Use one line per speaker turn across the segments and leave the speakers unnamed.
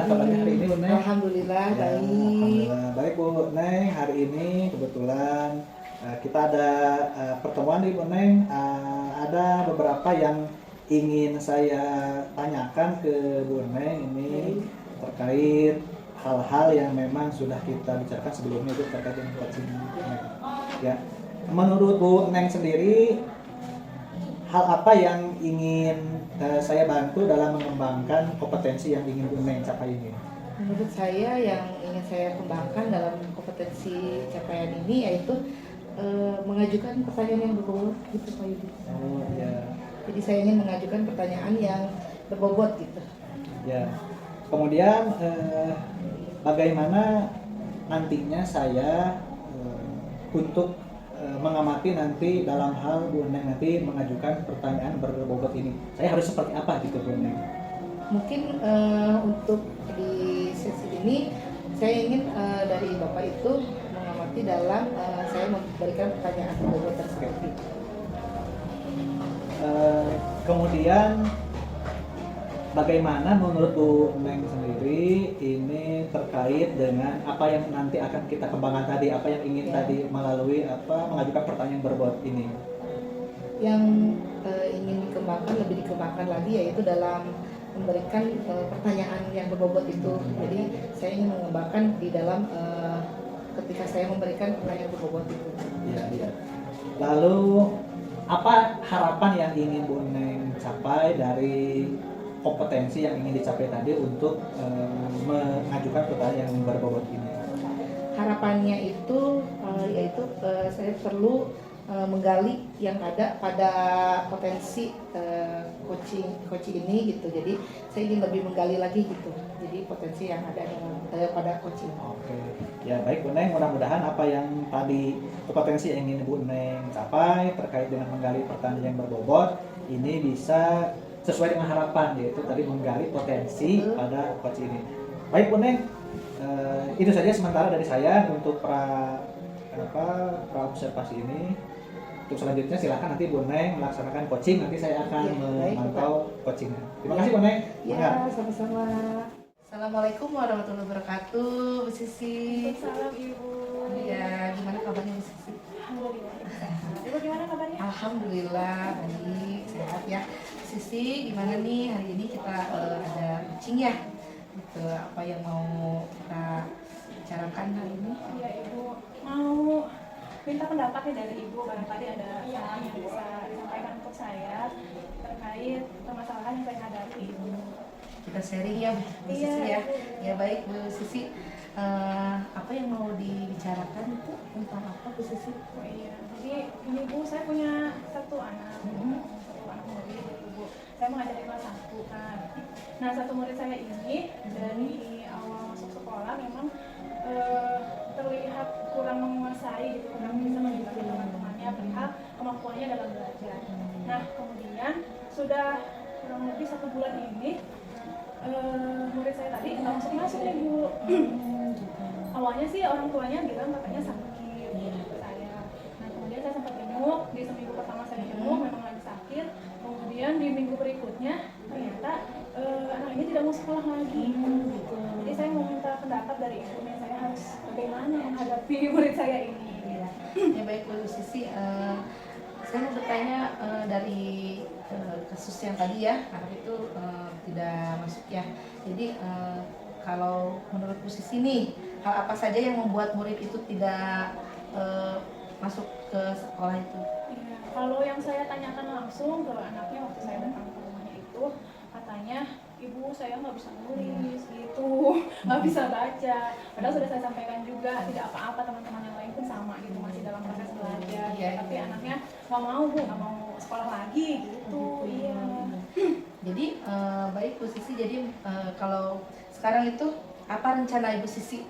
kabarnya hari ini Bu Neng?
Alhamdulillah
Ya,
baik.
alhamdulillah baik Bu Neng. Hari ini kebetulan kita ada pertemuan nih Bu Neng. Ada beberapa yang ingin saya tanyakan ke Bu Neng ini terkait hal-hal yang memang sudah kita bicarakan sebelumnya itu terkait dengan coaching. Ya, menurut Bu Neng sendiri, hal apa yang ingin saya bantu dalam mengembangkan kompetensi yang ingin Bu Neng capai ini?
Menurut saya yang ingin saya kembangkan dalam kompetensi capaian ini yaitu mengajukan pertanyaan yang berbobot gitu Pak Yudi.
Oh ya.
Jadi saya ingin mengajukan pertanyaan yang berbobot gitu.
Ya. Kemudian bagaimana nantinya saya untuk mengamati nanti dalam hal Bu Neng nanti mengajukan pertanyaan berbobot ini, saya harus seperti apa gitu Bu Neng?
Mungkin untuk di sesi ini saya ingin dari Bapak itu mengamati dalam saya memberikan pertanyaan berbobot tersebut.
Kemudian bagaimana menurut Bu Neng sendiri ini terkait dengan apa yang nanti akan kita kembangkan tadi, apa yang ingin tadi melalui mengajukan pertanyaan berbobot ini?
Yang ingin dikembangkan, lebih dikembangkan lagi yaitu dalam memberikan pertanyaan yang berbobot itu. Jadi saya ingin mengembangkan di dalam ketika saya memberikan pertanyaan berbobot itu.
Iya. Lalu apa harapan yang ingin Bu Neng capai dari kompetensi yang ingin dicapai tadi untuk mengajukan pertanyaan yang berbobot ini?
Harapannya itu yaitu saya perlu menggali yang ada pada potensi coaching ini gitu. Jadi saya ingin lebih menggali lagi gitu. Jadi potensi yang ada pada coaching.
Oke. Ya baik Bu Neng, mudah-mudahan apa yang tadi kompetensi yang ingin Bu Neng capai terkait dengan menggali pertanyaan yang berbobot ini bisa sesuai dengan harapan, yaitu tadi menggali potensi pada coach ini. Baik Bu Neng, itu saja sementara dari saya untuk pra observasi ini. Untuk selanjutnya silakan nanti Bu Neng melaksanakan coaching, nanti saya akan memantau coachingnya. Terima kasih Bu Neng.
Ya, sama-sama. Assalamualaikum warahmatullahi wabarakatuh, Bu Sisi.
Salam Ibu.
Ya, gimana kabarnya Bu Sisi?
Alhamdulillah. Ibu gimana kabarnya?
Alhamdulillah baik, sehat ya. Sisi, gimana nih hari ini kita ada coaching ya? Gitu, apa yang mau kita bicarakan hari ini?
Ya Ibu, mau minta pendapatnya dari Ibu, barangkali ada saran yang bisa disampaikan untuk saya terkait permasalahan yang saya hadapi.
Kita sharing ya Bu Sisi ya. Ya baik Bu Sisi, apa yang mau dibicarakan itu tentang apa Bu Sisi?
Oh iya, jadi ini Bu, saya punya satu anak murid gitu Bu. Saya mengajar di kelas 1 kan. Nah, satu murid saya ini dari awal masuk sekolah memang terlihat kurang menguasai gitu, kurang bisa mengingatkan teman-temannya perihal kemampuannya dalam belajar. Nah, kemudian sudah kurang lebih 1 bulan ini murid saya tadi nggak masuk nih Bu. Awalnya sih orang tuanya bilang katanya sakit saya. Nah, kemudian saya sempat jenguk, di seminggu pertama saya jenguk memang lagi sakit. Kemudian di minggu berikutnya ternyata anak ini tidak mau sekolah lagi. Jadi saya mau minta pendapat dari Ibu nih, saya harus bagaimana menghadapi murid saya ini.
Ya baik Bu Sisi, saya mau bertanya dari kasus yang tadi ya, anak itu tidak masuk ya. Jadi kalau menurut Bu Sisi nih, hal apa saja yang membuat murid itu tidak masuk ke sekolah itu?
Ya, kalau yang saya tanyakan langsung ke anaknya waktu saya datang ke rumahnya itu, katanya Ibu saya nggak bisa nulis gitu, nggak bisa baca. Padahal sudah saya sampaikan juga tidak apa-apa, teman-teman yang lain pun sama gitu, masih dalam proses belajar. Tapi anaknya nggak mau Bu, nggak mau sekolah lagi gitu. Iya.
Jadi baik Bu Sisi, jadi kalau sekarang itu apa rencana Ibu Sisi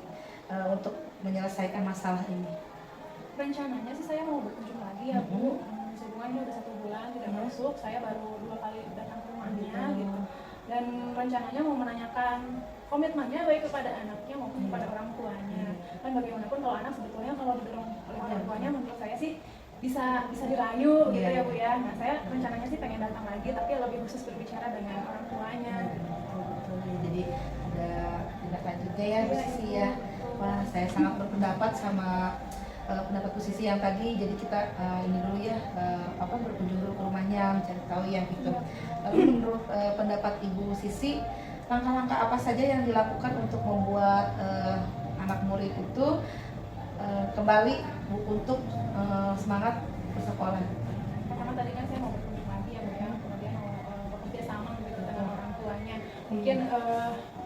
untuk menyelesaikan masalah ini?
Rencananya sih saya mau berkunjung lagi ya Bu. Hubungan ini udah 1 bulan tidak masuk, saya baru 2 kali datang ke rumahnya gitu. Dan rencananya mau menanyakan komitmennya baik kepada anaknya maupun kepada orang tuanya. Kan bagaimanapun kalau anak sebetulnya kalau didorong oleh orang tuanya, menurut saya sih bisa dirayu gitu
Iya.
ya Bu ya. Nah saya rencananya sih pengen datang lagi tapi lebih khusus berbicara dengan orang tuanya.
Betul. Jadi ada tindak lanjutnya ya Bu Sisi ya. Wah, saya sangat berpendapat sama pendapat Bu Sisi yang tadi. Jadi kita ini dulu ya, berkunjung dulu ke rumahnya, mencari tahu ya gitu. Lalu menurut pendapat Ibu Sisi, langkah-langkah apa saja yang dilakukan untuk membuat anak murid itu kembali untuk semangat bersekolah?
Pertama tadi kan saya mau berkunjung lagi ya Bu ya, kemudian mau bekerja sama gitu dengan orang tuanya. Mungkin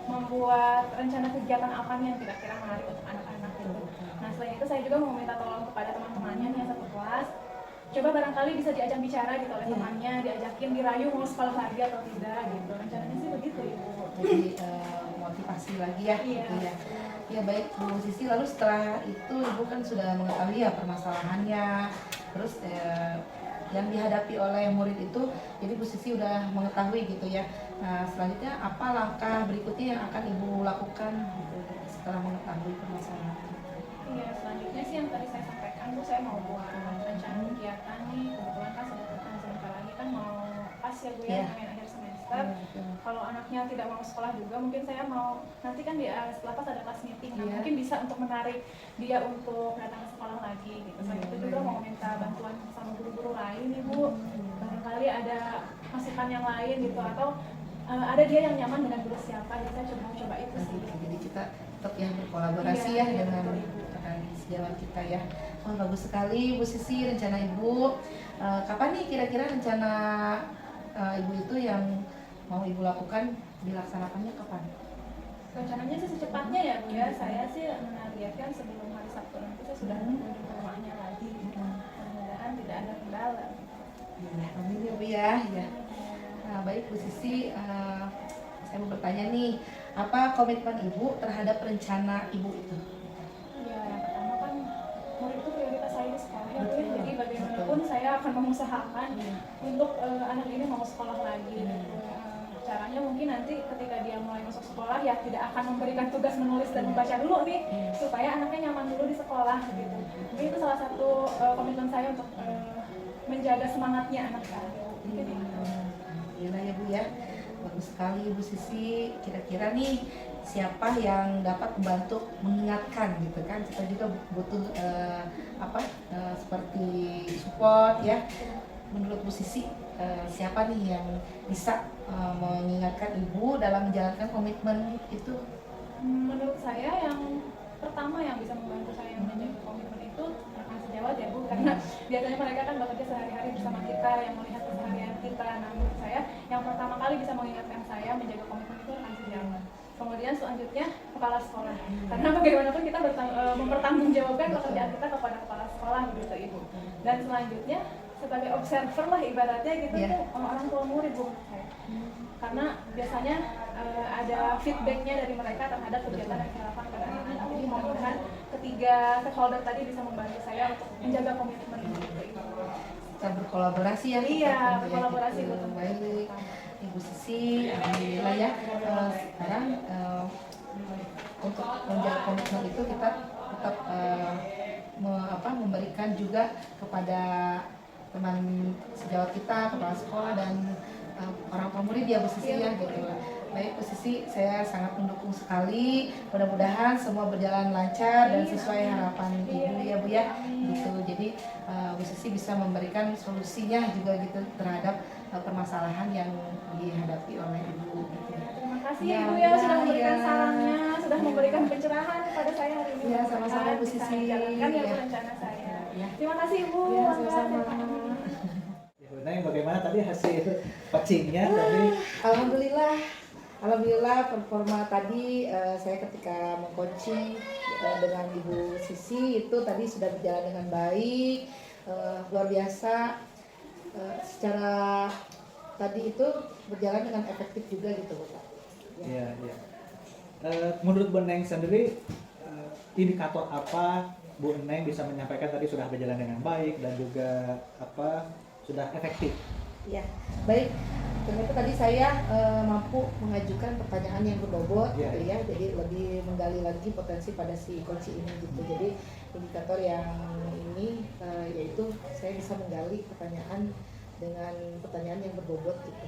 membuat rencana kegiatan apa nih yang kira-kira menarik untuk anak-anak gitu. Nah selain itu saya juga mau minta tolong kepada teman-temannya nih yang satu kelas. Coba barangkali bisa diajak bicara gitu oleh temannya, diajakin dirayu mau sekolah lagi atau tidak gitu. Rencananya sih begitu Ibu.
Jadi motivasi lagi ya gitu ya. Ya baik Bu Sisi, lalu setelah itu Ibu kan sudah mengetahui ya permasalahannya, terus yang dihadapi oleh murid itu, jadi Bu Sisi udah mengetahui gitu ya. Nah selanjutnya apa langkah berikutnya yang akan Ibu lakukan gitu, setelah mengetahui permasalahan?
Iya, selanjutnya sih yang tadi saya sampaikan Bu, saya mau buat rencana kegiatan nih. Kebetulan kan sebentar lagi kan mau pas ya Bu ya, main akhir semester. Kalau anaknya tidak mau sekolah juga, mungkin saya mau nanti kan di setelah pas ada kelas meeting, nah mungkin bisa untuk menarik dia untuk datang ke sekolah lagi gitu. Selain itu juga mau minta bantuan sama guru-guru lain nih Bu, barangkali ada masukan yang lain gitu, atau ada dia yang nyaman dengan guru siapa, jadi saya coba itu sih.
Jadi kita tetap yang berkolaborasi ya dengan sejawat kita ya. Oh, bagus sekali Bu Sisi rencana Ibu. Kapan nih kira-kira rencana Ibu itu yang mau Ibu lakukan, dilaksanakannya kapan?
Rencananya sih secepatnya ya Bu ya. Saya sih menargetkan sebelum hari Sabtu nanti saya sudah mengunjungi ke rumahnya lagi. Mudah-mudahan tidak ada kendala.
Ya, amin ya Bu ya. Ya. Nah, baik Bu Sisi, saya mau bertanya nih, apa komitmen Ibu terhadap rencana Ibu itu?
Ya, yang pertama kan murid itu prioritas saya di sekolah ya Bu ya. Jadi bagaimanapun saya akan mengusahakan untuk anak ini mau sekolah lagi. Caranya mungkin nanti ketika dia mulai masuk sekolah ya tidak akan memberikan tugas menulis dan membaca dulu nih, supaya anaknya nyaman dulu di sekolah gitu. Mungkin itu salah satu komitmen saya untuk menjaga semangatnya anak saya. Mungkin itu.
Alhamdulillah ya Bu ya, bagus sekali Bu Sisi. Kira-kira nih siapa yang dapat membantu mengingatkan gitu kan? Kita juga butuh seperti support ya. Menurut Bu Sisi, siapa nih yang bisa mengingatkan Ibu dalam menjalankan komitmen itu?
Menurut saya yang pertama yang bisa membantu saya menjaga komitmen itu rekan sejawat ya Bu, karena biasanya mereka kan bekerja sehari-hari bersama kita, yang melihat keseharian kita. Nah menurut saya yang pertama kali bisa mengingatkan saya menjaga komitmen itu rekan sejawat. Kemudian selanjutnya kepala sekolah, karena bagaimanapun kita mempertanggungjawabkan pekerjaan kita kepada kepala sekolah begitu Ibu. Dan selanjutnya sebagai observer lah ibaratnya gitu tuh orang tua murid Bu menurut saya. Karena biasanya ada feedbacknya dari mereka terhadap kegiatan yang kita lakukan pada anak-anak. Jadi mudah-mudahan ketiga stakeholder tadi bisa membantu saya untuk menjaga komitmen gitu Ibu.
Kita berkolaborasi ya.
Iya, berkolaborasi
gitu.
betul.
Baik, Ibu Sisi, alhamdulillah ya. Sekarang untuk menjaga komitmen itu kita tetap memberikan juga kepada teman sejawat kita, kepala sekolah dan orang tua murid ya Bu Sisi ya gitu. Baik Bu Sisi, saya sangat mendukung sekali. Mudah-mudahan semua berjalan lancar dan sesuai harapan Ibu ya Bu ya. Gitu. Jadi Bu Sisi bisa memberikan solusinya juga gitu terhadap permasalahan yang dihadapi oleh Ibu gitu ya.
Terima kasih Ibu ya sudah memberikan sarannya, sudah memberikan pencerahan kepada saya hari ini.
Ya, sama-sama Bu Sisi.
Jalankan ya rencana saya. Terima kasih Ibu.
Ya, sama-sama.
Neng, bagaimana tadi hasil coachingnya tadi?
Alhamdulillah performa tadi saya ketika mengcoaching dengan Ibu Sisi itu tadi sudah berjalan dengan baik, luar biasa. Secara tadi itu berjalan dengan efektif juga gitu Pak.
Iya, iya. Menurut Bu Neng sendiri indikator apa Bu Neng bisa menyampaikan tadi sudah berjalan dengan baik dan juga sudah efektif
Ya, baik. Ternyata tadi saya mampu mengajukan pertanyaan yang berbobot
Iya.
gitu ya. Jadi lebih menggali lagi potensi pada si coach ini gitu. Jadi indikator yang ini yaitu saya bisa menggali pertanyaan dengan pertanyaan yang berbobot gitu.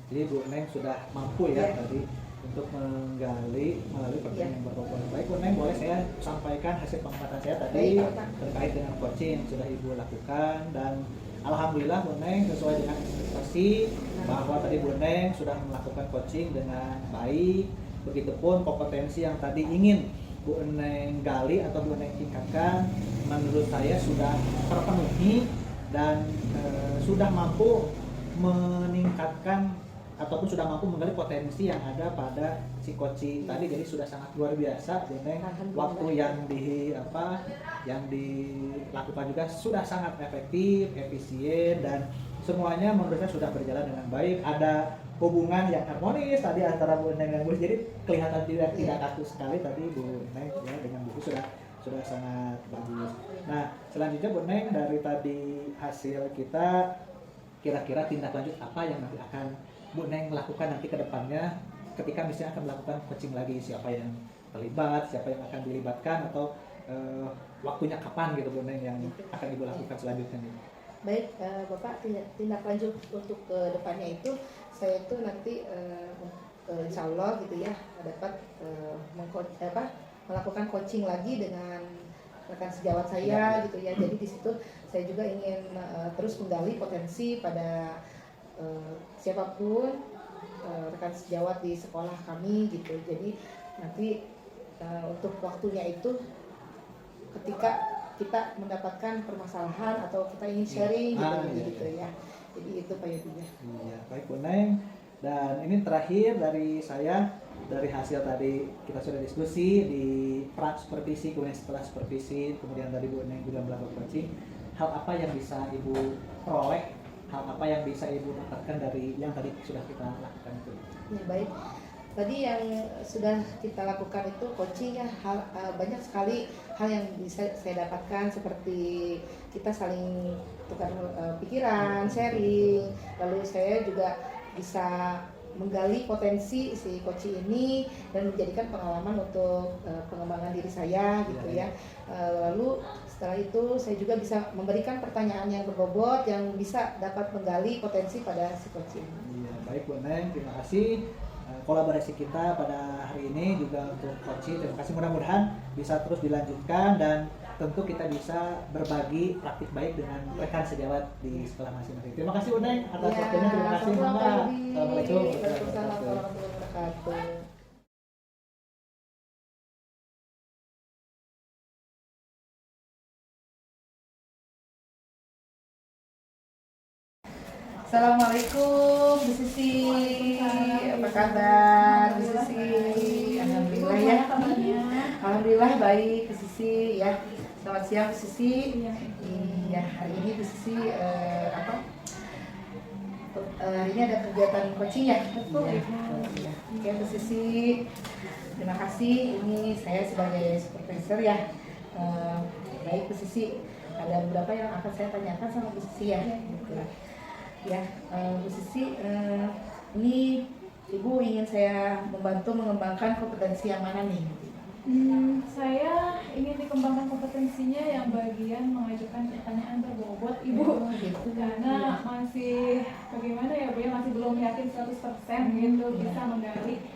Jadi Bu Neng sudah mampu ya
Iya.
tadi untuk menggali melalui pertanyaan
Iya.
yang berbobot. Baik Bu Neng, boleh saya sampaikan hasil pengamatan saya tadi
Baik, Pak.
terkait dengan coaching yang sudah Ibu lakukan, dan alhamdulillah Bu Neng sesuai dengan ekspektasi bahwa tadi Bu Neng sudah melakukan coaching dengan baik. Begitupun kompetensi yang tadi ingin Bu Neng gali atau Bu Neng tingkatkan, menurut saya sudah terpenuhi dan sudah mampu meningkatkan ataupun sudah mampu menggali potensi yang ada pada si coaching tadi. Jadi sudah sangat luar biasa Bu Neng.
Alhamdulillah.
Waktu yang dilakukan juga sudah sangat efektif, efisien, dan semuanya menurut saya sudah berjalan dengan baik. Ada hubungan yang harmonis tadi antara Bu Neng dan Bu. Jadi kelihatan tidak kaku sekali tadi Bu Neng ya, dengan Bu sudah sangat bagus. Nah, selanjutnya Bu Neng, dari tadi hasil kita, kira-kira tindak lanjut apa yang nanti akan Bu Neng lakukan nanti ke depannya ketika misalnya akan melakukan coaching lagi? Siapa yang terlibat, siapa yang akan dilibatkan, atau waktunya kapan gitu Bu Neng yang akan Ibu lakukan selanjutnya nih?
Baik, Bapak, tindak lanjut untuk ke depannya itu saya itu nanti insya Allah gitu ya dapat melakukan coaching lagi dengan rekan sejawat saya gitu ya. Jadi di situ saya juga ingin terus menggali potensi pada siapapun rekan sejawat di sekolah kami gitu. Jadi nanti untuk waktunya itu ketika kita mendapatkan permasalahan atau kita ingin sharing gitu ya. Jadi itu Pak Yudi ya.
Iya, baik Bu Neng. Dan ini terakhir dari saya, dari hasil tadi kita sudah diskusi di pra supervisi, kemudian setelah supervisi, kemudian tadi Bu Neng juga melakukan coaching. Hal apa yang bisa Ibu peroleh? Hal apa yang bisa Ibu dapatkan dari yang tadi sudah kita lakukan itu?
Ya, baik. Tadi yang sudah kita lakukan itu coaching ya, banyak sekali hal yang bisa saya dapatkan, seperti kita saling tukar pikiran, sharing, lalu saya juga bisa menggali potensi si coaching ini dan menjadikan pengalaman untuk pengembangan diri saya gitu ya. Lalu setelah itu saya juga bisa memberikan pertanyaan yang berbobot yang bisa dapat menggali potensi pada si coaching.
Iya, baik Bu Neng, terima kasih. Kolaborasi kita pada hari ini juga untuk coaching, terima kasih, mudah-mudahan bisa terus dilanjutkan dan tentu kita bisa berbagi praktik baik dengan rekan sejawat di sekolah masing-masing. Terima kasih Bu Neng atas waktunya, terima kasih Mbak. Assalamualaikum
Waalaikumsalam warahmatullahi wabarakatuh. Assalamualaikum Bu Sisi, apa kabar Bu Sisi? Alhamdulillah ya. Alhamdulillah baik Bu Sisi ya. Selamat siang Bu Sisi. Iya, hari ini Bu Sisi hari ini ada kegiatan coaching ya? Betul. Ya. Oke Bu Sisi, terima kasih. Ini saya sebagai supervisor ya. Baik Bu Sisi, ada beberapa yang akan saya tanyakan sama Bu Sisi ya. Gitu. Ya, Bu Sisi, ini Ibu ingin saya membantu mengembangkan kompetensi yang mana nih?
Saya ingin dikembangkan kompetensinya yang bagian mengajukan pertanyaan berbobot Ibu,
Gitu.
karena masih bagaimana ya Bu ya, masih belum yakin 100% gitu bisa menggali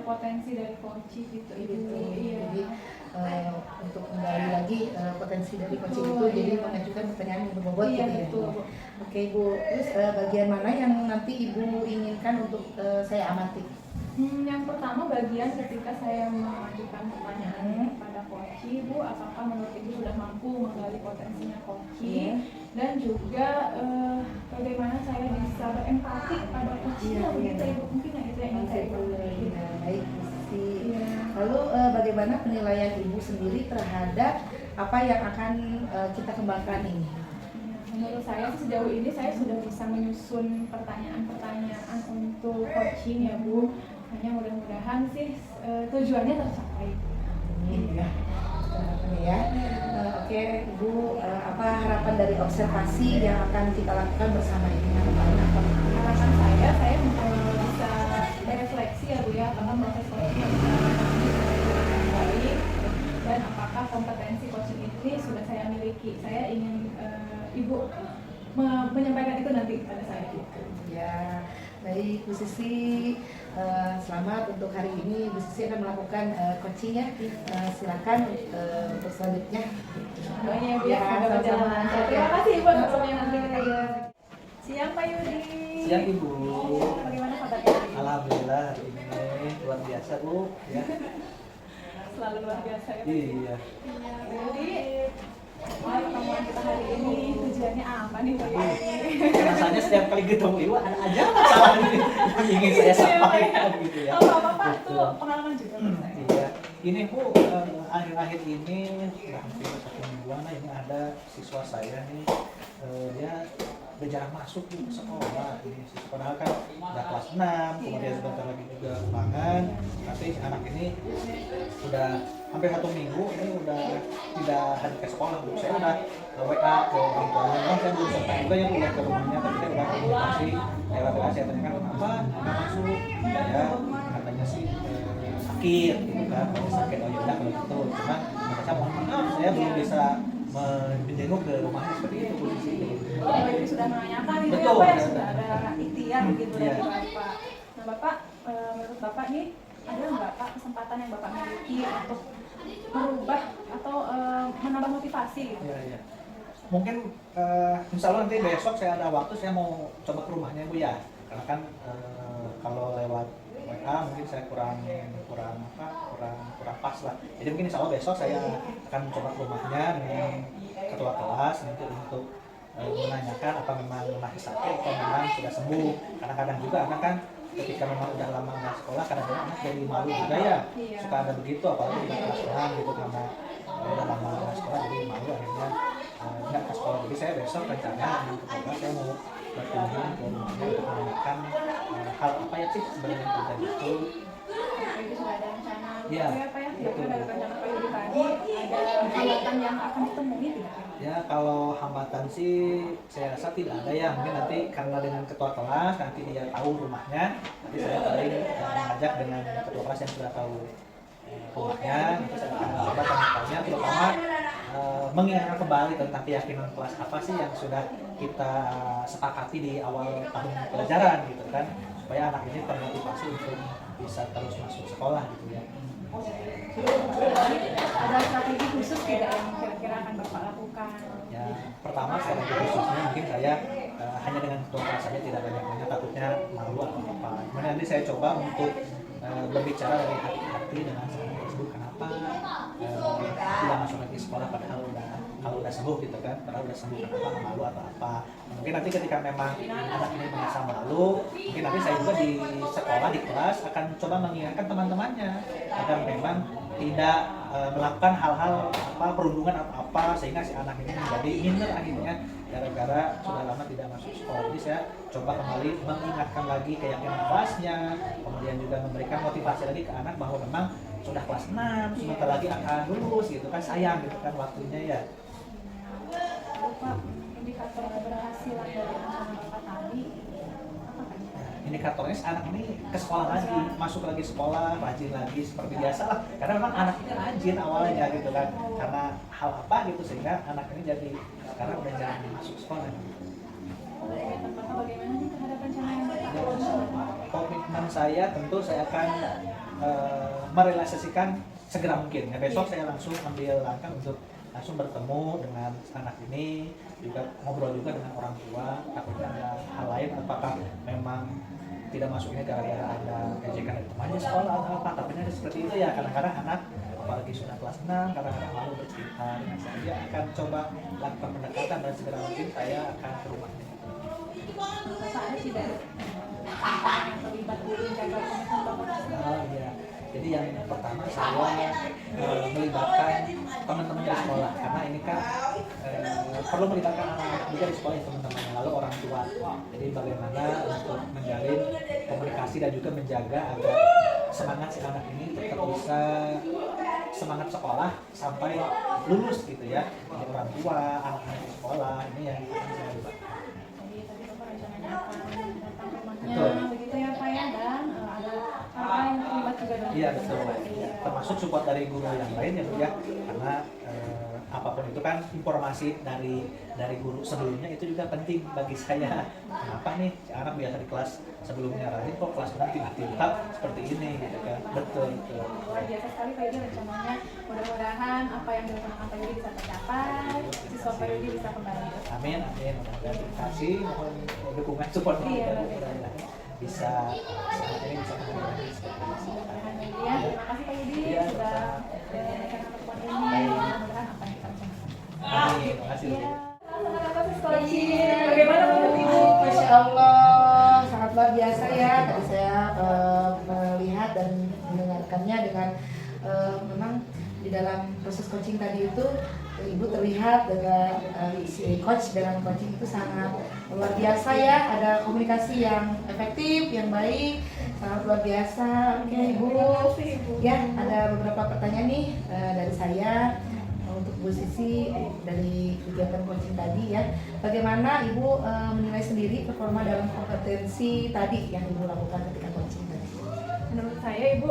potensi dari coaching gitu Ibu. Iya.
Jadi untuk menggali lagi potensi dari coaching itu,
Betul,
jadi
iya.
mengajukan pertanyaan yang berbobot
Iya,
gitu ya.
betul, Bu.
Oke Bu, terus bagian mana yang nanti Ibu inginkan untuk saya amati?
Yang pertama bagian ketika saya mengajukan pertanyaan kepada coaching, Bu, apakah menurut Ibu sudah mampu menggali potensinya coaching, dan juga bagaimana saya bisa berempati pada coaching, begitu Ibu, mungkin yang itu yang ingin saya perbaiki.
Baik, Bu Sisi.
Iya.
Lalu bagaimana penilaian Ibu sendiri terhadap apa yang akan kita kembangkan ini?
Menurut saya sih sejauh ini saya sudah bisa menyusun pertanyaan-pertanyaan untuk coaching ya Bu. Hanya mudah-mudahan sih tujuannya tercapai.
Iya. Ya. Oke, Ibu, apa harapan dari observasi yang akan kita lakukan bersama ini? Harapan apa?
ya Bu ya, karena proses coaching yang dengan baik, dan apakah kompetensi coaching ini sudah saya miliki. Saya ingin Ibu menyampaikan itu nanti kepada saya.
Ya, baik Bu Sisi, selamat untuk hari ini. Bu Sisi akan melakukan coaching ya. Silakan untuk selanjutnya.
Doanya ya Bu ya,
Ya,
semoga berjalan
sama-sama.
lancar. Terima kasih Ibu atas waktunya nanti kita.
Ya.
Siang Pak Yudi.
Siang Ibu.
Bagaimana kabarnya?
Alhamdulillah hari ini luar biasa Bu ya.
Selalu luar biasa ya.
Iya.
Jadi pertemuan kita hari ini tujuannya apa nih Pak Yudi?
Rasanya setiap kali ketemu Ibu ada aja masalah ini yang ingin saya sampaikan gitu ya.
Kalau Bapak itu
Betul.
pengalaman juga menurut saya.
Iya, ini Bu, akhir-akhir ini sudah hampir 1 mingguan lah, ini ada siswa saya nih, dia udah jarang masuk ke sekolah. Ini padahal kan udah kelas 6, kemudian sebentar lagi juga ulangan, tapi si anak ini udah hampir 1 minggu ini udah tidak hadir ke sekolah. Bu, saya udah WA ke orang tuanya, saya belum sempat juga ya pulang ke rumahnya, tapi saya udah komunikasi lewat WA, saya tanyakan kenapa nggak masuk, ya katanya sih sakit gitu kan, kalau sakit oh yaudah kalau gitu, cuma saya mohon maaf saya belum bisa menjenguk ke rumahnya seperti itu posisi.
Bapak Yudi sudah menanyakan itu ya
Betul,
Pak ya,
ya.
sudah ada ikhtiar gitu
Iya.
dari Bapak. Nah Bapak, menurut Bapak nih ada nggak Pak kesempatan yang Bapak miliki untuk merubah atau menambah motivasi gitu?
Iya, iya. Mungkin insya Allah nanti besok saya ada waktu, saya mau coba ke rumahnya Bu ya, karena kan kalau lewat WA mungkin saya kurang pas lah. Jadi mungkin insya Allah besok saya akan coba ke rumahnya dengan ketua kelas nanti untuk menanyakan apa memang masih sakit atau memang sudah sembuh. Karena kadang juga anak kan ketika memang udah lama nggak sekolah, kadang-kadang anak jadi malu juga ya, suka ada begitu, apalagi di kelas 6 gitu, karena udah lama nggak sekolah jadi malu akhirnya nggak ke sekolah. Jadi saya besok rencana dengan ketua kelas saya mau berkunjung ke rumahnya untuk menanyakan hal apa ya sih sebenarnya yang terjadi itu.
Pak Yudi sudah ada rencana
Iya,
gitu ya Pak ya?
betul.
Dari rencana Pak Yudi tadi ada hambatan yang akan ditemui tidak?
Ya kalau hambatan sih saya rasa tidak ada ya, mungkin nanti karena dengan ketua kelas nanti dia tahu rumahnya, nanti saya paling mengajak dengan ketua kelas yang sudah tahu rumahnya, nanti saya akan coba tanya-tanya, terutama mengingatkan kembali tentang keyakinan kelas apa sih yang sudah kita sepakati di awal tahun pelajaran gitu kan, supaya anak ini termotivasi untuk bisa terus masuk sekolah gitu ya.
Ada strategi khusus tidak yang kira-kira akan Bapak lakukan?
Ya, pertama strategi khususnya mungkin saya hanya dengan ketua kelas saja, tidak banyak-banyak, takutnya malu atau apa. Kemudian nanti saya coba untuk berbicara dari hati-hati dengan anak tersebut, kenapa tidak masuk lagi sekolah padahal kalau udah sembuh gitu kan, padahal udah sembuh, kenapa malu atau apa. Mungkin nanti ketika memang anak ini merasa malu, mungkin nanti saya juga di sekolah, di kelas akan coba mengingatkan teman-temannya agar memang tidak melakukan hal-hal perundungan atau apa, sehingga si anak ini menjadi minder akhirnya gara-gara sudah lama tidak masuk sekolah. Jadi saya coba kembali mengingatkan lagi keyakinan kelasnya, kemudian juga memberikan motivasi lagi ke anak bahwa memang sudah kelas 6, sebentar lagi akan lulus gitu kan, sayang gitu kan waktunya ya.
Bapak, indikator keberhasilan dari rencana Bapak tadi apa kan?
Indikatornya anak ini ke sekolah lagi, masuk lagi sekolah, rajin lagi seperti biasa lah. Karena memang anak ini rajin awalnya gitu kan, karena hal apa gitu sehingga anak ini jadi sekarang udah jarang masuk sekolah.
Komitmen Bapak bagaimana nih terhadap rencana yang Bapak lakukan?
Komitmen saya tentu saya akan merealisasikan segera mungkin. Ya, besok saya langsung ambil langkah untuk langsung bertemu dengan anak ini, juga ngobrol juga dengan orang tua, takutnya ada hal lain, apakah memang tidak masuknya gara-gara ada ejekan dari temannya sekolah atau apa, takutnya ada seperti itu ya. Kadang-kadang anak apalagi sudah kelas 6, kadang-kadang malu bercerita dengan saya. Dia akan coba lakukan pendekatan dan segera mungkin saya akan ke rumahnya.
Bapak ada tidak yang terlibat menjaga komitmen Bapak?
Oh iya, jadi yang pertama saya melibatkan teman-teman di sekolah, karena ini kan perlu melibatkan anak-anak juga di sekolah, teman-temannya, lalu orang tua. Jadi bagaimana untuk menjalin komunikasi dan juga menjaga agar semangat si anak ini tetap bisa semangat sekolah sampai lulus gitu ya. Jadi orang tua, anak-anak di sekolah ini yang akan saya libatkan.
Jadi tadi Bapak rencananya akan datang ke rumahnya,
Betul.
begitu ya Pak ya, dan ada hal
Iya betul. Termasuk support dari guru yang lain ya Bu ya, karena apapun itu kan informasi dari guru sebelumnya itu juga penting bagi saya. Kenapa nih anak biasa di kelas sebelumnya rajin, kok kelas nanti tiba-tiba seperti ini gitu kan. Betul.
Luar biasa sekali Pak Yudi rencananya. Mudah-mudahan apa yang dilakukan Pak Yudi bisa tercapai, siswa Pak Yudi bisa kembali.
Amin. Mudah-mudahan terima kasih, mohon dukungan support mudah-mudahan bisa ini bisa kembali lagi seperti ini.
Ya, terima kasih Pak Yudi
Iya,
sudah menyampaikan pertemuan ini. Mudah-mudahan apa yang kita rencanakan.
Amin. Terima kasih.
Iya. Selamat proses coaching. Bagaimana menurut Ibu?
Masya Allah, sangat luar biasa ya. Tadi saya melihat dan mendengarkannya dengan memang di dalam proses coaching tadi itu Ibu terlihat dengan si coach dalam coaching itu sangat luar biasa ya. Ada komunikasi yang efektif, yang baik, sangat luar biasa. Oke Ibu, ya ada beberapa pertanyaan nih dari saya untuk Bu Sisi dari kegiatan coaching tadi ya. Bagaimana Ibu menilai sendiri performa dalam kompetensi tadi yang Ibu lakukan ketika coaching tadi?
Menurut saya Ibu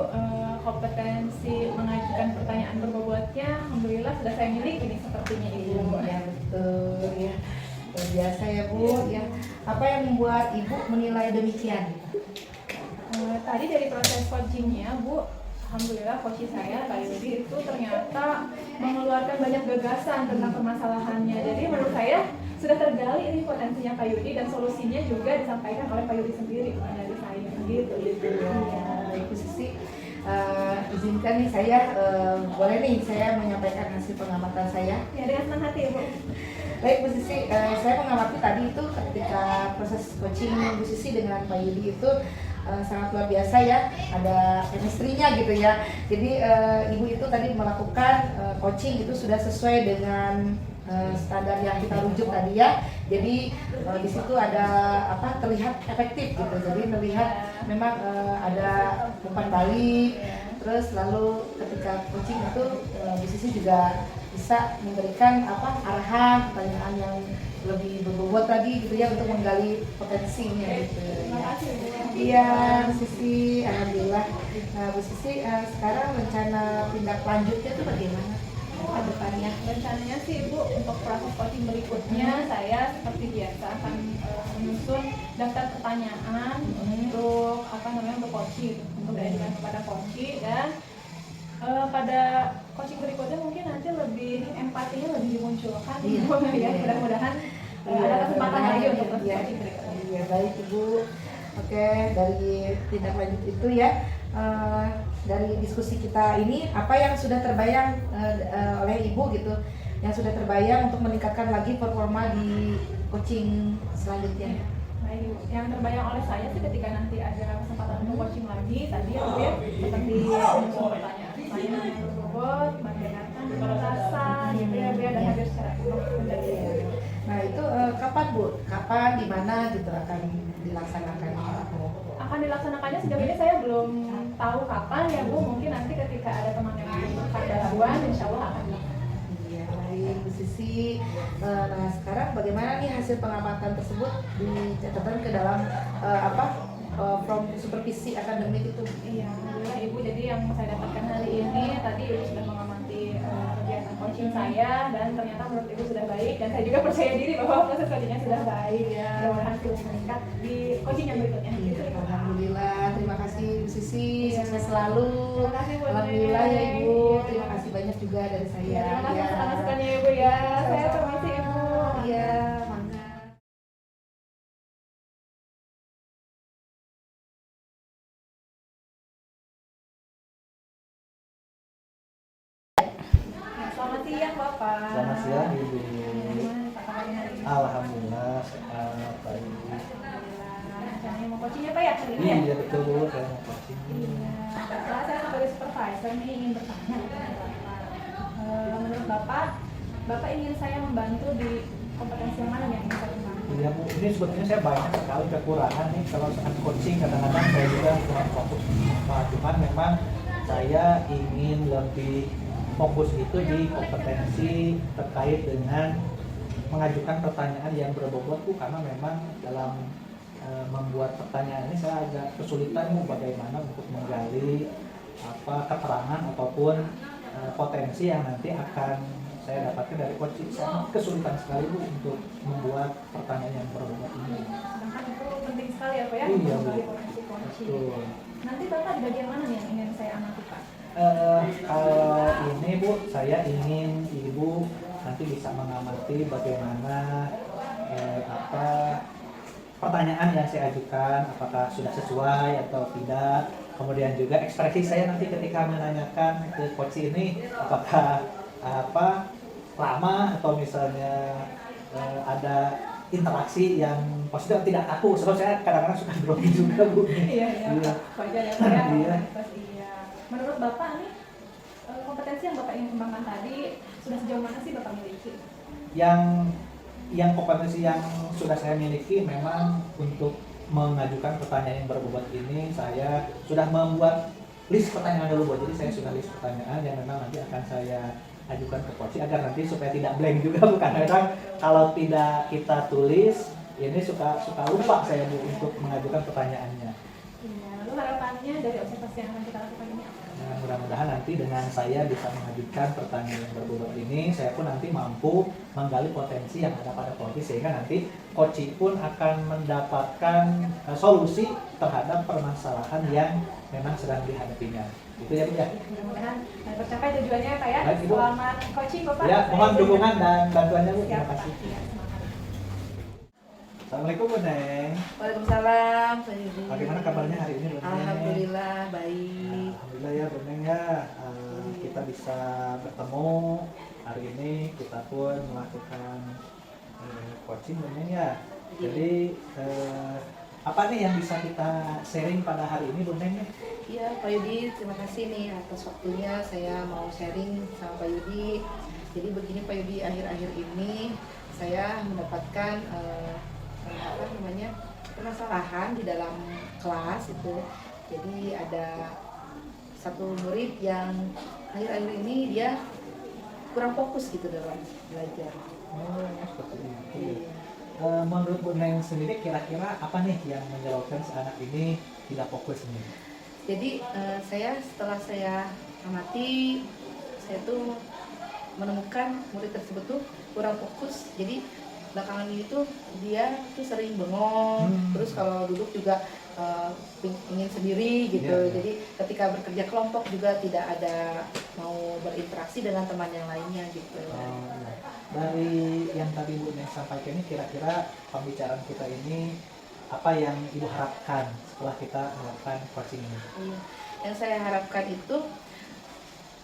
kompetensi mengajukan pertanyaan berbobotnya alhamdulillah sudah saya miliki nih sepertinya Ibu.
Ya betul ya. Luar biasa ya Bu ya. Apa yang membuat Ibu menilai demikian?
Tadi dari proses coachingnya Bu, alhamdulillah coach saya Kak Yudi itu ternyata mengeluarkan banyak gagasan tentang permasalahannya. Jadi menurut saya sudah tergali ini potensinya Kak Yudi dan solusinya juga disampaikan oleh Pak Yudi sendiri bukan dari saya gitu.
Ya, baik Bu Sisi. Izinkan nih saya boleh nih saya menyampaikan hasil pengamatan saya.
Ya dengan senang hati Bu.
Baik Bu Sisi, saya mengamati tadi itu ketika proses coaching Bu Sisi dengan Pak Yudi itu sangat luar biasa ya, ada chemistry-nya gitu ya. Jadi Ibu itu tadi melakukan coaching itu sudah sesuai dengan standar yang kita rujuk tadi ya. Jadi di situ ada apa terlihat efektif gitu. Jadi terlihat memang ada umpan balik. Terus lalu ketika coaching itu Bu Sisi juga bisa memberikan apa arahan pertanyaan yang lebih berbobot lagi gitu ya untuk menggali potensinya gitu.
Terima kasih Bu.
Iya Bu Sisi, alhamdulillah. Nah Bu Sisi sekarang rencana tindak lanjutnya itu bagaimana ke depannya?
Rencananya sih Ibu untuk proses coaching berikutnya saya seperti biasa akan menyusun daftar pertanyaan untuk untuk coaching, untuk diajukan kepada coaching dan pada coaching berikutnya mungkin nanti lebih empatinya lebih dimunculkan Ibu ya. Mudah-mudahan ada kesempatan lagi untuk proses coaching berikutnya.
Iya baik Ibu. Oke, dari tindak lanjut itu ya, dari diskusi kita ini apa yang sudah terbayang oleh Ibu gitu, yang sudah terbayang untuk meningkatkan lagi performa di coaching selanjutnya?
Baik Ibu, yang terbayang oleh saya sih ketika nanti ada kesempatan untuk coaching lagi tadi ya Bu ya, seperti menyusun pertanyaan saya yang berbobot, mendengarkan rasa gitu ya Bu ya, dan hadir secara penuh menjadi.
Nah itu kapan Bu? Kapan, di mana gitu akan dilaksanakan?
Akan dilaksanakannya sejauh ini saya belum tahu kapan ya Bu, mungkin nanti ketika ada teman yang membutuhkan bantuan insya Allah akan dilaksanakan.
Iya baik Bu Sisi. Nah sekarang bagaimana nih hasil pengamatan tersebut dicatatkan ke dalam from supervisi akademik itu?
Iya, alhamdulillah Ibu. Jadi yang saya dapatkan hari ini tadi Ibu sudah mengamati kegiatan coaching saya dan ternyata menurut Ibu sudah baik dan saya juga percaya diri bahwa proses coachingnya sudah baik. Mudah-mudahan kita meningkat di coaching yang berikutnya. Gitu, Ibu.
Alhamdulillah, terima kasih Bu Sisi, sukses selalu.
Terima kasih Bu.
Alhamdulillah ya Ibu, terima kasih banyak juga dari saya.
Terima kasih masukan-masukannya Ibu ya. Saya permisi Ibu.
Iya, mangga.
Selamat siang Bapak.
Selamat siang Ibu.
Gimana Pak kabarnya hari ini?
Alhamdulillah sehat baik.
Rencananya mau coachingnya Pak ya hari ini ya?
Iya betul Bu, saya mau coaching.
Iya. Bapak, saya sebagai supervisor nih ingin bertanya kepada Bapak. Menurut Bapak ingin saya membantu di kompetensi yang mana yang ingin saya kembangkan?
Iya Bu, ini sebetulnya saya banyak sekali kekurangan nih kalau saat coaching kadang-kadang saya juga kurang fokus. Nah, cuman memang saya ingin lebih fokus itu di kompetensi terkait dengan mengajukan pertanyaan yang berbobot Bu, karena memang dalam membuat pertanyaan ini saya agak kesulitan Bu bagaimana untuk menggali keterangan ataupun potensi yang nanti akan saya dapatkan dari coaching. Sangat kesulitan sekali Bu untuk membuat pertanyaan yang berbobot ini.
Sedangkan itu penting sekali ya Pak ya,
Iya,
menggali
Bu.
potensi coaching.
Betul.
Nanti Bapak di bagian mana nih yang ingin saya amati Pak?
Kalau ini Bu, saya ingin Ibu nanti bisa mengamati bagaimana pertanyaan yang saya ajukan, apakah sudah sesuai atau tidak. Kemudian juga ekspresi saya nanti ketika menanyakan ke coach ini, apakah lama atau misalnya ada interaksi yang positif, tidak kaku. Sebab saya kadang-kadang suka grogi juga Bu.
Iya.
Iya.
Wajar ya Pak ya.
Iya.
Iya. Menurut Bapak nih kompetensi yang Bapak ingin kembangkan tadi sudah sejauh mana sih Bapak miliki?
Yang kompetensi yang sudah saya miliki memang untuk mengajukan pertanyaan yang berbobot ini, saya sudah membuat list pertanyaan dulu Bu. Jadi saya sudah list pertanyaan yang memang nanti akan saya ajukan ke coach agar nanti supaya tidak blank juga Bu. Kadang kalau tidak kita tulis ini suka lupa saya Bu untuk mengajukan pertanyaannya.
Iya. Lalu harapannya dari observasi yang akan kita lakukan ini apa?
Nah, mudah-mudahan nanti dengan saya bisa mengajukan pertanyaan yang berbobot ini, saya pun nanti mampu menggali potensi yang ada pada coach, sehingga nanti coach pun akan mendapatkan solusi terhadap permasalahan yang memang sedang dihadapinya. Itu ya Bu ya.
Mudah-mudahan tercapai tujuannya ya Pak ya.
Baik, Ibu.
Selamat coaching Bapak.
Ya, mohon dukungan dan bantuannya Bu.
Siap,
Terima
Pak.
kasih.
Iya, semangat.
Assalamualaikum Bu Neng.
Waalaikumsalam Pak Yudi.
Bagaimana kabarnya hari ini Bu Neng?
Alhamdulillah baik.
Alhamdulillah ya Bu Neng ya. Kita bisa bertemu hari ini, kita pun melakukan coaching Bu Neng ya. Jadi apa nih yang bisa kita sharing pada hari ini Bu Neng?
Iya Pak Yudi, terima kasih nih atas waktunya. Saya mau sharing sama Pak Yudi. Jadi begini Pak Yudi, akhir-akhir ini saya mendapatkan permasalahan di dalam kelas itu. Jadi ada satu murid yang akhir-akhir ini dia kurang fokus gitu dalam belajar.
Oh, seperti itu.
Iya.
Menurut Bu Neng sendiri kira-kira apa nih yang menyebabkan si anak ini tidak fokus nih?
Jadi setelah saya amati, saya tuh menemukan murid tersebut tuh kurang fokus. Jadi belakangan ini tuh dia tuh sering bengong, terus kalau duduk juga ingin sendiri gitu.
Iya.
Jadi ketika bekerja kelompok juga tidak ada mau berinteraksi dengan teman yang lainnya gitu.
Iya. Dari yang tadi Bu Neng sampaikan ini, kira-kira pembicaraan kita ini apa yang Ibu harapkan setelah kita melakukan coaching ini?
Iya. Yang saya harapkan itu,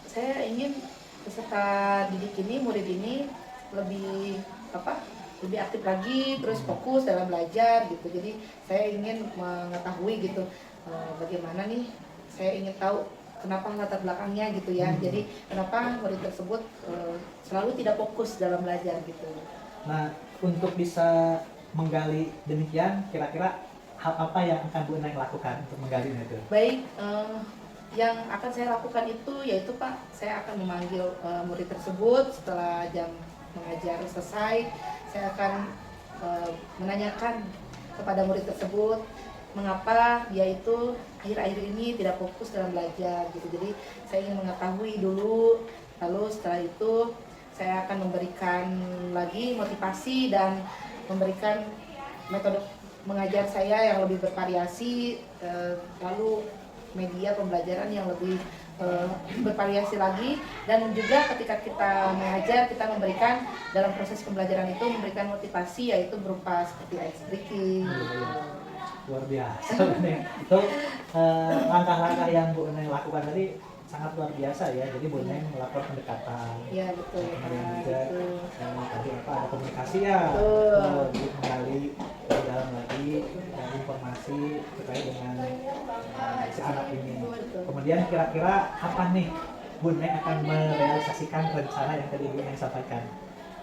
saya ingin peserta didik ini, murid ini lebih aktif lagi, terus fokus dalam belajar gitu. Jadi saya ingin mengetahui gitu bagaimana nih, saya ingin tahu kenapa latar belakangnya gitu ya. Jadi kenapa murid tersebut selalu tidak fokus dalam belajar gitu.
Nah, untuk bisa menggali demikian, kira-kira hal apa yang akan Bu Neng lakukan untuk menggalinya itu?
Baik, yang akan saya lakukan itu yaitu Pak, saya akan memanggil murid tersebut setelah jam mengajar selesai. Saya akan menanyakan kepada murid tersebut mengapa dia itu akhir-akhir ini tidak fokus dalam belajar gitu. Jadi saya ingin mengetahui dulu, lalu setelah itu saya akan memberikan lagi motivasi dan memberikan metode mengajar saya yang lebih bervariasi, lalu media pembelajaran yang lebih bervariasi lagi, dan juga ketika kita mengajar kita memberikan dalam proses pembelajaran itu memberikan motivasi, yaitu berupa seperti ice breaking.
Luar biasa Bu Neng. Itu langkah-langkah yang Bu Neng lakukan tadi sangat luar biasa ya. Jadi Bu Neng melakukan pendekatan.
Iya betul
Kemudian
Pak,
juga
gitu.
tadi ada komunikasi ya.
Betul.
Untuk menggali lebih dalam lagi informasi terkait dengan si anak ini. Kemudian kira-kira apa nih Bu Neng akan merealisasikan rencana yang tadi Bu Neng sampaikan?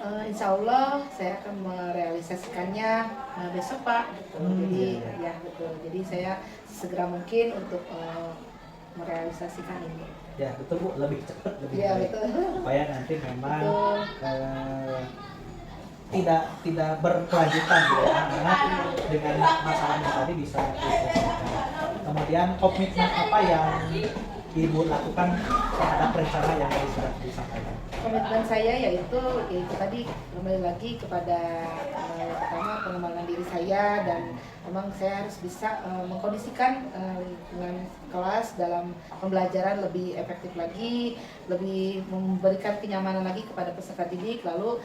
Insya Allah saya akan merealisasikannya besok Pak. Gitu. Jadi
iya.
ya betul. Jadi saya segera mungkin untuk merealisasikan ini.
Ya betul Bu, lebih cepat lebih
Iya
baik.
betul.
Supaya nanti memang
Betul.
tidak berkelanjutan gitu ya, anak dengan masalahnya tadi bisa diselesaikan. Kemudian komitmen apa yang Ibu lakukan terhadap rencana yang tadi sudah disampaikan?
Komitmen saya yaitu tadi kembali lagi kepada pertama pengembangan diri saya, dan memang saya harus bisa mengkondisikan lingkungan kelas dalam pembelajaran lebih efektif lagi, lebih memberikan kenyamanan lagi kepada peserta didik. Lalu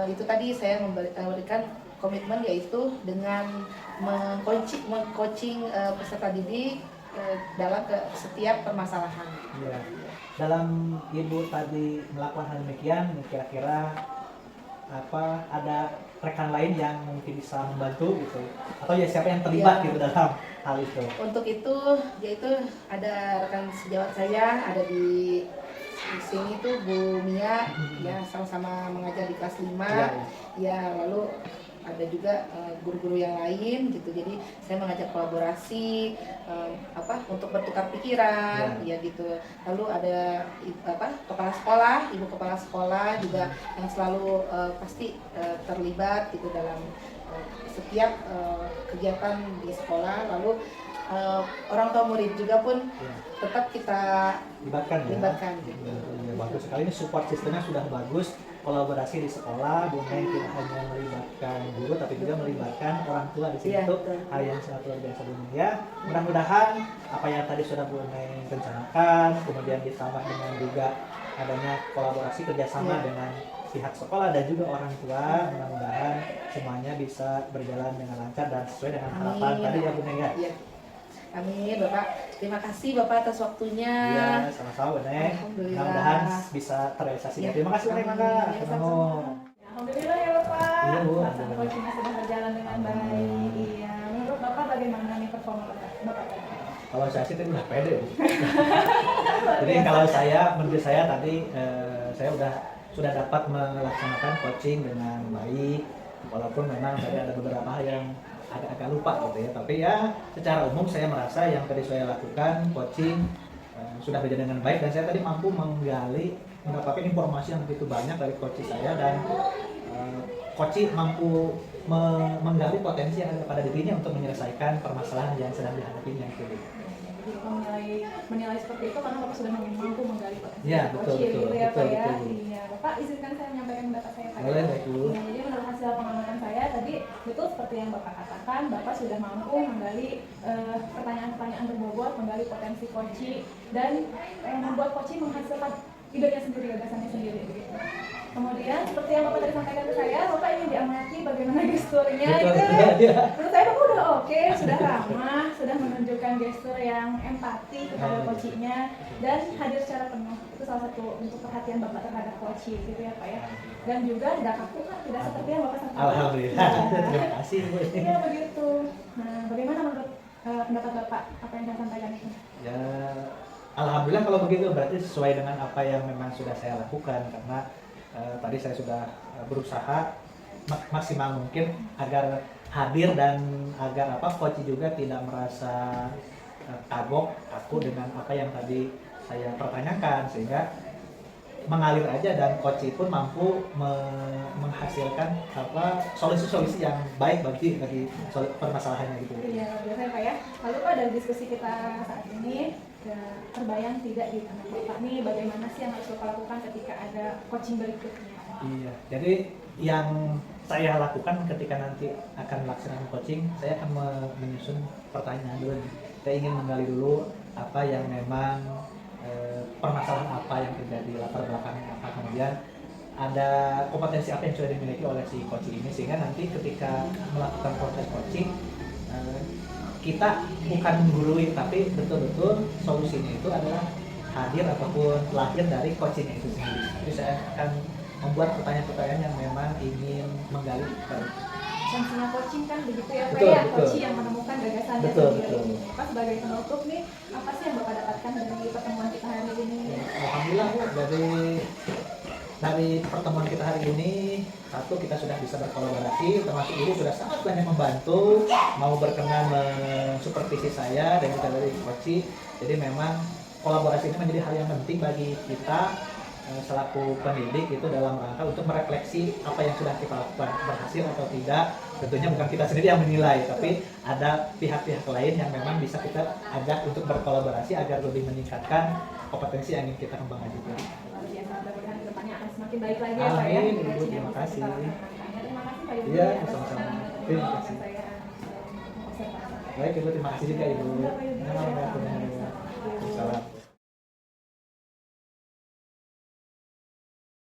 itu tadi saya memberikan komitmen yaitu dengan mengcoaching peserta didik dalam setiap permasalahan.
Ya. Dalam Ibu tadi melakukan hal demikian, kira-kira apa ada rekan lain yang mungkin bisa membantu gitu, atau ya siapa yang terlibat gitu dalam hal itu?
Untuk itu yaitu ada rekan sejawat saya ada di sini tuh Bu Mia, ya sama-sama mengajar di kelas 5 ya, lalu ada juga guru-guru yang lain gitu. Jadi saya mengajak kolaborasi untuk bertukar pikiran ya gitu. Lalu ada kepala sekolah, ibu kepala sekolah juga yang selalu pasti terlibat gitu dalam setiap kegiatan di sekolah. Lalu orang tua murid juga pun tetap kita libatkan gitu.
Ya, bagus sekali, ini support sistemnya sudah bagus. Kolaborasi di sekolah, bukan tidak hanya melibatkan guru tapi juga melibatkan orang tua di sini. Itu hal yang sangat luar biasa ya. Mudah-mudahan apa yang tadi sudah Bu Neng rencanakan, kemudian ditambah dengan juga adanya kolaborasi kerjasama dengan pihak sekolah dan juga orang tua, mudah-mudahan semuanya bisa berjalan dengan lancar dan sesuai dengan harapan tadi ya Bu Neng ya.
Amin Bapak, terima kasih Bapak atas waktunya.
Iya, sama-sama Bu Neng. Mudah-mudahan bisa terrealisasi. Terima kasih Bu Neng.
Alhamdulillah ya Bapak.
Iya Bu.
Pelaksanaan coachingnya sudah berjalan dengan baik. Iya. Menurut Bapak bagaimana nih performa Bapak tadi?
Kalau saya sih tadi udah pede. Jadi kalau menurut saya tadi saya sudah dapat melaksanakan coaching dengan baik, walaupun memang tadi ada beberapa hal yang agak lupa gitu ya, tapi ya secara umum saya merasa yang tadi saya lakukan coaching sudah berjalan dengan baik, dan saya tadi mampu mendapatkan informasi yang begitu banyak dari coach saya, dan coach mampu menggali potensi yang ada pada dirinya untuk menyelesaikan permasalahan yang sedang dihadapinya gitu.
Jadi menilai seperti itu karena Bapak sudah mampu menggali potensi.
Ya, betul.
Iya, Bapak izinkan saya menyampaikan pendapat saya tadi.
Boleh, baik Bu.
Ya, jadi menurut hasil pengamatan saya tadi betul seperti yang Bapak katakan, Bapak sudah mampu menggali pertanyaan-pertanyaan berbobot, menggali potensi coaching, dan membuat coaching menghasilkan idenya sendiri, gagasannya sendiri begitu. Kemudian seperti yang Bapak tadi sampaikan ke saya, Bapak ingin diamati bagaimana gesturnya gitu. Menurut saya Bapak udah oke, sudah ramah, sudah menunjukkan gestur yang empati kepada coachingnya dan hadir secara penuh. Itu salah satu bentuk perhatian Bapak terhadap coaching gitu ya Pak ya. Dan juga tidak kaku kan, tidak seperti yang Bapak sampaikan.
Alhamdulillah, terima kasih Bu.
Iya begitu. Nah, bagaimana menurut pendapat Bapak apa yang saya sampaikan itu?
Ya, alhamdulillah kalau begitu berarti sesuai dengan apa yang memang sudah saya lakukan, karena tadi saya sudah berusaha maksimal mungkin agar hadir dan agar coach juga tidak merasa kagok aku dengan apa yang tadi saya pertanyakan, sehingga mengalir aja dan coach pun mampu menghasilkan solusi-solusi yang baik bagi permasalahannya gitu.
Iya, biasa Pak ya. Lalu Pak, dari diskusi kita saat ini terbayang tidak di tangan Bapak nih bagaimana sih yang harus Bapak lakukan ketika ada coaching berikutnya? Iya,
jadi yang saya lakukan ketika nanti akan melaksanakan coaching, saya akan menyusun pertanyaan dulu. Saya ingin menggali dulu apa yang memang permasalahan apa yang terjadi, latar belakangnya apa, kemudian ada kompetensi apa yang sudah dimiliki oleh si coaching ini, sehingga nanti ketika melakukan proses coaching kita bukan menggurui, tapi betul-betul solusinya itu adalah hadir ataupun lahir dari coachingnya itu sendiri. Jadi saya akan membuat pertanyaan-pertanyaan yang memang ingin menggali.
Fungsinya coaching kan begitu ya Pak
Betul,
ya,
betul.
coaching yang menemukan gagasannya sendiri. Pak sebagai penutup nih, apa sih yang Bapak dapatkan dari pertemuan kita hari ini?
Alhamdulillah Bu, dari pertemuan kita hari ini, satu, kita sudah bisa berkolaborasi, termasuk Ibu sudah sangat banyak membantu, mau berkenan mensupervisi saya dan juga dari coaching. Jadi memang kolaborasi ini menjadi hal yang penting bagi kita selaku pendidik itu dalam rangka untuk merefleksi apa yang sudah kita lakukan berhasil atau tidak, tentunya bukan kita sendiri yang menilai, tapi ada pihak-pihak lain yang memang bisa kita ajak untuk berkolaborasi agar lebih meningkatkan kompetensi yang ingin kita kembangkan juga.
Luar biasa, mudah-mudahan kedepannya akan semakin baik lagi ya Pak ya.
Amin, Ibu, terima kasih.
Terima kasih Pak Ibu.
Iya,
atas
sama-sama.
kesempatan
Terima kasih.
saya observasi.
Baik Ibu, terima kasih juga Ibu.
Enggak, Pak Ibu.